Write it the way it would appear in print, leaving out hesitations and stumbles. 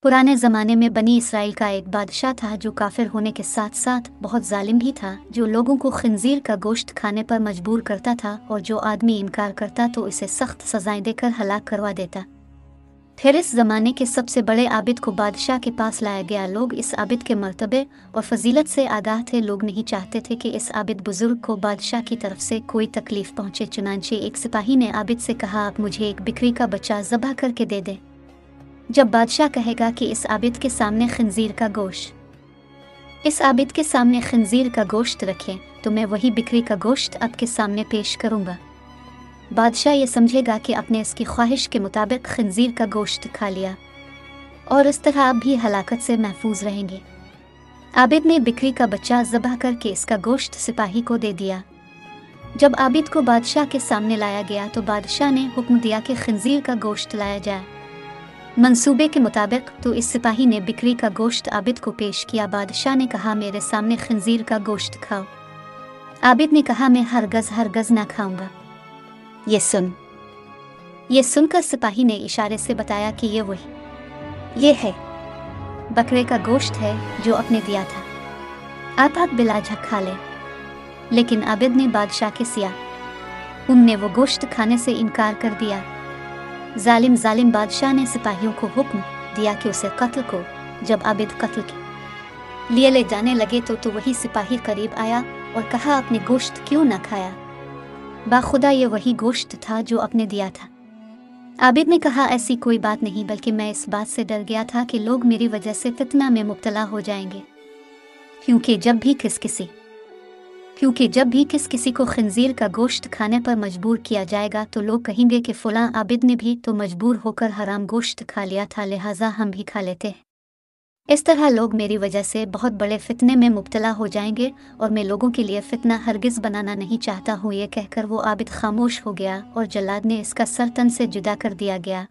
पुराने ज़माने में बनी इसराइल का एक बादशाह था जो काफिर होने के साथ साथ बहुत जालिम भी था, जो लोगों को खंजीर का गोश्त खाने पर मजबूर करता था और जो आदमी इनकार करता तो इसे सख्त सजाएं देकर हलाक करवा देता। फिर इस ज़माने के सबसे बड़े आबिद को बादशाह के पास लाया गया। लोग इस आबिद के मर्तबे और फजीलत से आगाह थे। लोग नहीं चाहते थे कि इस आबिद बुजुर्ग को बादशाह की तरफ से कोई तकलीफ पहुँचे। चुनांचे एक सिपाही ने आबिद से कहा, आप मुझे एक बिक्री का बच्चा ज़बह करके दे दें। जब बादशाह कहेगा कि इस आबिद के सामने खंजीर का गोश्त रखें तो मैं वही बिक्री का गोश्त आपके सामने पेश करूँगा। बादशाह ये समझेगा कि आपने इसकी ख्वाहिश के मुताबिक खंजीर का गोश्त खा लिया और इस तरह आप भी हलाकत से महफूज रहेंगे। आबिद ने बिक्री का बच्चा ज़बह करके इसका गोश्त सिपाही को दे दिया। जब आबिद को बादशाह के सामने लाया गया तो बादशाह ने हुक्म दिया कि खंजीर का गोश्त लाया जाए। मंसूबे के मुताबिक तो इस सिपाही ने बिक्री का गोश्त आबिद को पेश किया। बादशाह ने कहा, मेरे सामने खंजीर का गोश्त खाओ। आबिद ने कहा, मैं हरगज़ ना खाऊंगा। ये सुनकर सिपाही ने इशारे से बताया कि ये है बकरे का गोश्त है जो आपने दिया था, आप बिलाजा खा ले। लेकिन आबिद ने बादशाह के सिया उनने वो गोश्त खाने से इनकार कर दिया। जालिम बादशाह ने सिपाहियों को हुक्म दिया कि उसे कत्ल को। जब आबिद कत्ल के लिए ले जाने लगे तो वही सिपाही करीब आया और कहा, आपने गोश्त क्यों ना खाया? बाखुदा ये वही गोश्त था जो आपने दिया था। आबिद ने कहा, ऐसी कोई बात नहीं, बल्कि मैं इस बात से डर गया था कि लोग मेरी वजह से फितना में मुब्तला हो जाएंगे, क्योंकि जब भी किसी को खंजीर का गोश्त खाने पर मजबूर किया जाएगा तो लोग कहेंगे कि फलां आबिद ने भी तो मजबूर होकर हराम गोश्त खा लिया था, लिहाजा हम भी खा लेते हैं। इस तरह लोग मेरी वजह से बहुत बड़े फितने में मुब्तला हो जाएंगे और मैं लोगों के लिए फितना हरगिज़ बनाना नहीं चाहता हूँ। ये कहकर वो आबिद खामोश हो गया और जल्लाद ने इसका सर तन से जुदा कर दिया गया।